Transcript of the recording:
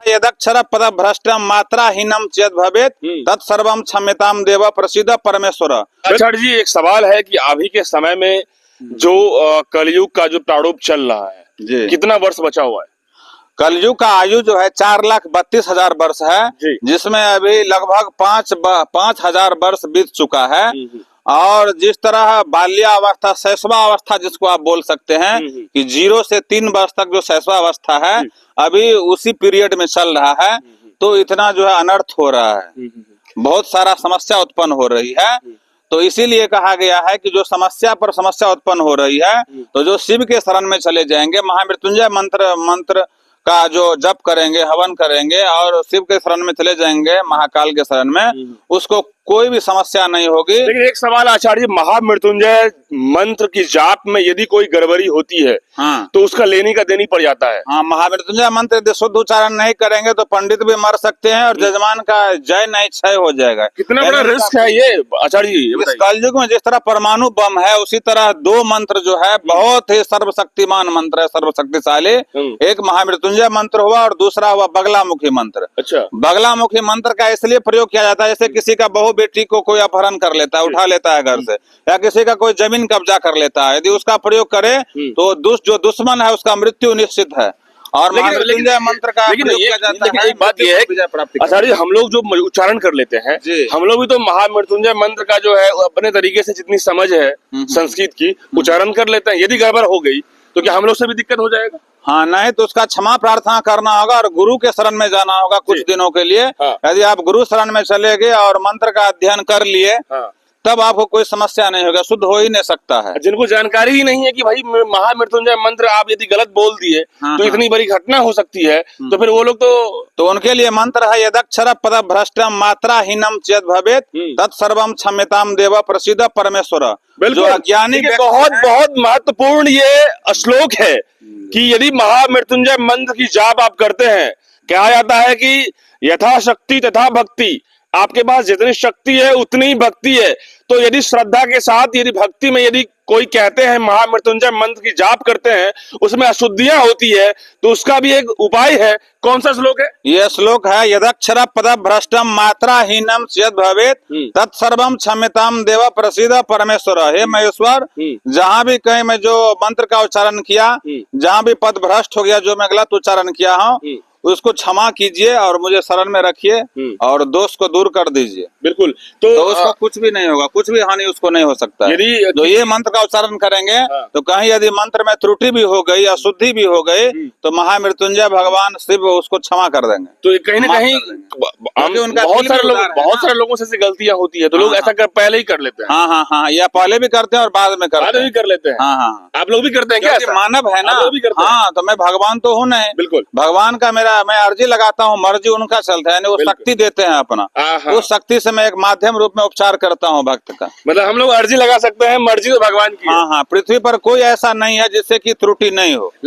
यदक्षर पदभ्रष्टम मात्राहीनम चेद भवेत तत्सर्वम क्षम्यताम देव प्रसीद परमेश्वर। आचार्य जी, एक सवाल है कि अभी के समय में जो कलयुग का जो प्रारूप चल रहा है, कितना वर्ष बचा हुआ है? कलयुग का आयु जो है 4,32,000 वर्ष है, जिसमें अभी लगभग 5,000 वर्ष बीत चुका है। और जिस तरह बाल्यावस्था शैशवावस्था जिसको आप बोल सकते हैं कि 0 से 3 वर्ष तक जो शैशवावस्था है अभी उसी पीरियड में चल रहा है, तो इतना जो है अनर्थ हो रहा है, बहुत सारा समस्या उत्पन्न हो रही है। तो इसीलिए कहा गया है कि जो समस्या पर समस्या उत्पन्न हो रही है तो जो शिव के शरण में चले जाएंगे, महामृत्युंजय मंत्र का जो जप करेंगे, हवन करेंगे और शिव के शरण में चले जाएंगे, महाकाल के शरण में, उसको कोई भी समस्या नहीं होगी। लेकिन एक सवाल आचार्य, महामृत्युंजय मंत्र की जाप में यदि कोई गड़बड़ी होती है तो उसका लेनी का देनी पड़ जाता है। हाँ, महामृत्युंजय मंत्र यदि शुद्ध उच्चारण नहीं करेंगे तो पंडित भी मर सकते हैं और जजमान का जय नहीं क्षय हो जाएगा। कितना बड़ा रिस्क है ये आचार्य जी? इस कलयुग में जिस तरह परमाणु बम है उसी तरह 2 मंत्र जो है बहुत ही सर्वशक्तिमान मंत्र है, सर्वशक्तिशाली। एक महामृत्युंजय मंत्र हुआ और दूसरा हुआ बगलामुखी मंत्र। अच्छा, बगलामुखी मंत्र का इसलिए प्रयोग किया जाता है जैसे किसी का बहु बेटी को कोई अपहरण कर लेता है, उठा लेता है घर से, या किसी का कोई जमीन कब्जा कर लेता है, यदि उसका प्रयोग करे तो जो दुश्मन है उसका मृत्यु निश्चित है। और महामृत्युंजय मंत्र का प्रयोग किया जाता है। एक बात यह है आचार्य, हम लोग जो उच्चारण कर लेते हैं, हम लोग भी तो महामृत्युंजय मंत्र का जो है अपने तरीके से जितनी समझ है संस्कृत की उच्चारण कर लेते हैं। यदि गड़बड़ हो गई तो क्या हम लोग से भी दिक्कत हो जाएगा? हाँ, नहीं तो उसका क्षमा प्रार्थना करना होगा और गुरु के शरण में जाना होगा कुछ दिनों के लिए। यदि आप गुरु शरण में चले गए और मंत्र का अध्ययन कर लिए तब आपको कोई समस्या नहीं होगा, शुद्ध हो ही नहीं सकता है। जिनको जानकारी ही नहीं है कि भाई महामृत्युंजय मंत्र आप यदि गलत बोल दिए तो इतनी बड़ी घटना हो सकती है, तो फिर वो लोग तो उनके लिए मंत्र है यदक्षर पदभ्रष्टम मात्राहीनम चेद भवेत तत्सर्वम क्षम्यताम देव प्रसीद परमेश्वर। जो अज्ञानी बहुत बहुत महत्वपूर्ण ये श्लोक है कि यदि महामृत्युंजय मंत्र की जाप आप करते हैं, कहा जाता है कि यथाशक्ति तथा भक्ति, आपके पास जितनी शक्ति है उतनी ही भक्ति है। तो यदि श्रद्धा के साथ, यदि भक्ति में यदि कोई कहते हैं महामृत्युंजय मंत्र की जाप करते हैं, उसमें अशुद्धियां होती है, तो उसका भी एक उपाय है। कौन सा श्लोक है? यह श्लोक है यदक्षर पदभ्रष्टम मात्राहीनम चेद भवेत तत्सर्वम क्षम्यताम देव प्रसीद परमेश्वर। हे महेश्वर, जहाँ भी कहीं मैं जो मंत्र का उच्चारण किया, जहाँ भी पद भ्रष्ट हो गया, जो मैं गलत उच्चारण किया हूँ, उसको क्षमा कीजिए और मुझे शरण में रखिए और दोष को दूर कर दीजिए। बिल्कुल। तो उसको कुछ भी नहीं होगा, कुछ भी हानि उसको नहीं हो सकता। यदि जो ये मंत्र का उच्चारण करेंगे तो कहीं यदि मंत्र में त्रुटि भी हो गई, अशुद्धि भी हो गई, तो महामृत्युंजय भगवान शिव उसको क्षमा कर देंगे। तो कहीं ना कहीं बहुत सारे लोगों से गलतियां होती है, तो लोग ऐसा पहले ही कर लेते हैं। हाँ हाँ हाँ, या पहले भी करते हैं और बाद में कर लेते हैं। हाँ हाँ, आप लोग भी करते हैं क्या? मानव है ना। हाँ, तो मैं भगवान तो हूँ नहीं। बिल्कुल, भगवान का मैं अर्जी लगाता हूँ, मर्जी उनका चलता है, यानी वो शक्ति देते हैं अपना, उस शक्ति से मैं एक माध्यम रूप में उपचार करता हूँ भक्त का। मतलब हम लोग अर्जी लगा सकते हैं, मर्जी तो भगवान की। हाँ हाँ, पृथ्वी पर कोई ऐसा नहीं है जिससे कि त्रुटि नहीं हो।